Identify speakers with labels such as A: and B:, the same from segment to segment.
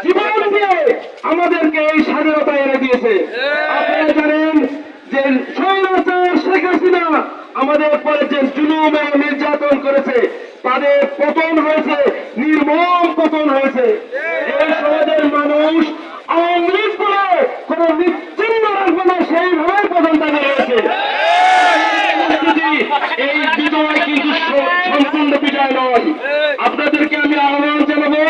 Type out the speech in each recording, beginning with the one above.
A: জীবন দিয়ে আমাদেরকে এই স্বাধীনতা এনে দিয়েছে। আপনারা জানেন যে স্বৈরাচার শেখ হাসিনা আমাদের পরে যে জুলুম এবং নির্যাতন করেছে, তাদের পতন হয়েছে, নির্মম পতন হয়েছে। এই সমাজের মানুষ আওয়ামী লীগ বলে কোন নিশ্চিন্ন রাখবে না, সেইভাবে পতন তাদের হয়েছে। এই বিজয় কিন্তু সম্পূর্ণ বিজয় নয়। আপনাদেরকে আমি আহ্বান জানাবো,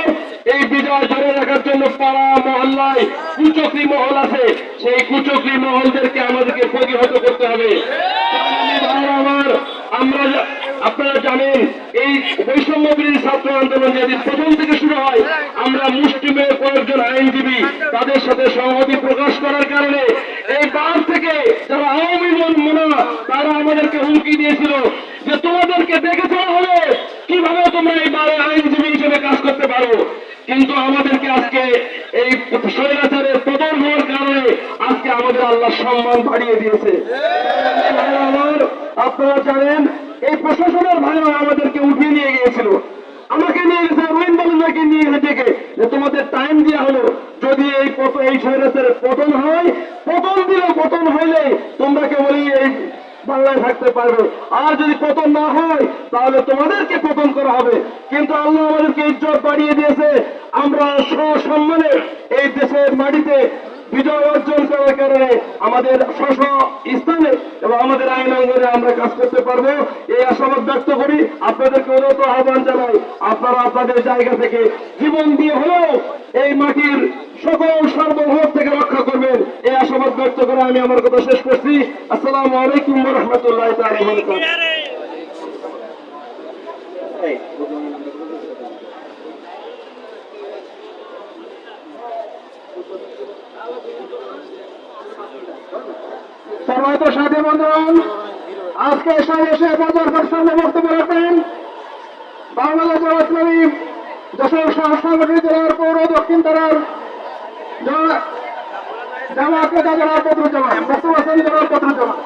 A: এই বিজয় ধরে রাখার জন্য পাড়া মহল্লায় কুচক্রী মহল আছে, সেই কুচক্রী মহলদেরকে আমাদেরকে প্রতিহত করতে হবে। আমরা আপনারা জানেন এই বৈষম্য বিরোধী ছাত্র আন্দোলন যেদিন প্রথম থেকে শুরু হয়, আমরা মুষ্টিমেয় কয়েকজন আইনজীবী তাদের সাথে সংহতি প্রকাশ করার কারণে এই বার থেকে যারা আওয়ামী মনা তারা আমাদেরকে হুমকি দিয়েছিল যে তোমাদেরকে দেখেতে হবে কিভাবে তোমরা এই বারে আইনজীবী হিসেবে কাজ করতে পারো। কিন্তু আমাদেরকে আজকে এই স্বৈরাচারের পতন হওয়ার কারণে আজকে আমাদের আল্লাহ সম্মান বাড়িয়ে দিয়েছে। আপনারা জানেন এই প্রশাসনের ভাইরা আমাদেরকে উঠিয়ে নিয়ে গিয়েছিল, আমাকে নিয়ে গেছে, রোহিন বলুনকে নিয়ে গেছে ডেকে যে তোমাদের টাইম দেওয়া হলো, যদি এই স্বৈরাচারের পতন হয়, পতন দিলে পতন হইলে তোমরা কেবলই এই বাংলায় থাকতে পারবে, আর যদি পতন না হয় তাহলে তোমাদেরকে পতন করা হবে। কিন্তু আল্লাহ আমাদেরকে ইজ্জত বাড়িয়ে দিয়েছে, আমরা সসম্মানে এই দেশের মাটিতে বিজয় অর্জন করার কারণে আমাদের স্ব স্থানে এবং আমাদের আইন অঙ্গনে আমরা কাজ করতে পারবো, এই আশাবাদ ব্যক্ত করি। আপনাদেরকে অনুরোধ আহ্বান জানাই, আপনারা আপনাদের জায়গা থেকে জীবন দিয়ে হলেও এই মাটির সকল সার্বভৌম থেকে রক্ষা করবেন, এই আশাবাদ ব্যক্ত করে আমি আমার কথা শেষ করছি। আসসালামু আলাইকুম ওয়া রাহমাতুল্লাহি তাআলা ওয়া বারাকাতুহু।
B: সম্মানিত সাথী বন্ধুগণ, আজকে সমাবেশে পর্যালোচনার সামনে বক্তব্য রাখবেন বাংলাদেশ জামাত-ইসলামী যশোর সাংগঠনিক জেলার পৌর দক্ষিণ থানার জামাত নেতা জনাব বদরুজ্জামান, বক্তব্য রাখছেন জনাব বদরুজ্জামান।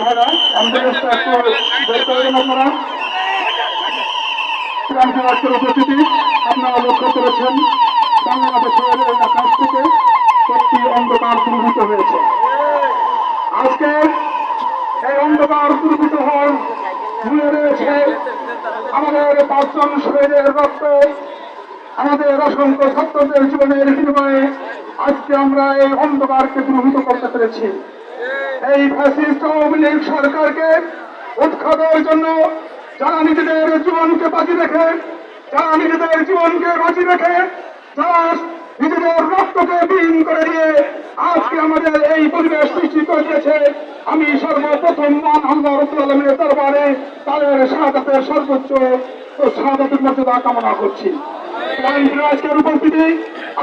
B: ভাইরা আমাদের একটু বের করে দেন আপনারা। আজকের উপস্থিতি আপনারা লক্ষ্য করেছেন, বাংলাদেশের আকাশ থেকে একটি অন্ধকার দূরীভূত হয়েছে। আজকে এই অন্ধকার দূরীভূত হওয়ার মূলে রয়েছে আমাদের 5 জন শহীদের রক্ত, আমাদের অসংখ্য ছাত্রদের জীবনের বিনিময়ে আজকে আমরা এই অন্ধকারকে দূরীভূত করতে পেরেছি। এই ফ্যাসিস্ট আওয়ামী লীগ সরকারকে উৎখাতের জন্য যারা নিজেদের জীবনকে বাজি রেখে যারা নিজেদের রক্তকে বিলীন করে দিয়ে আজকে আমাদের এই পরিবেশ সৃষ্টি করে দিয়েছে, আমি সর্বপ্রথম মান আল্লাহ রাব্বুল আলামিনের দরবারে তাদের শাহাদাতের সর্বোচ্চ শাহাদাতের মর্যাদা কামনা করছি। আজকের উপস্থিতি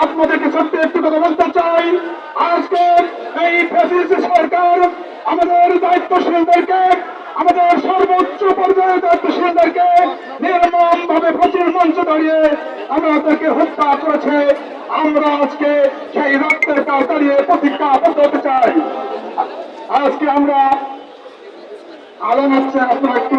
B: আপনাদেরকে ছোট্ট একটু কথা বলতে চাই। আজকে এই ফ্যাসিস্ট সরকার আমাদের দায়িত্বশীলদেরকে, আমাদের সর্বোচ্চ পর্যায়ের দায়িত্বশীলদেরকে নির্মম ভাবে ফাঁসির মঞ্চে দাঁড়িয়ে আমাদেরকে হত্যা করেছে। আমরা আজকে সেই রক্তের কাজ দাঁড়িয়ে প্রতিজ্ঞাবদ্ধ হতে চাই। আজকে আমরা আলোচনা হচ্ছে, আপনারা একটু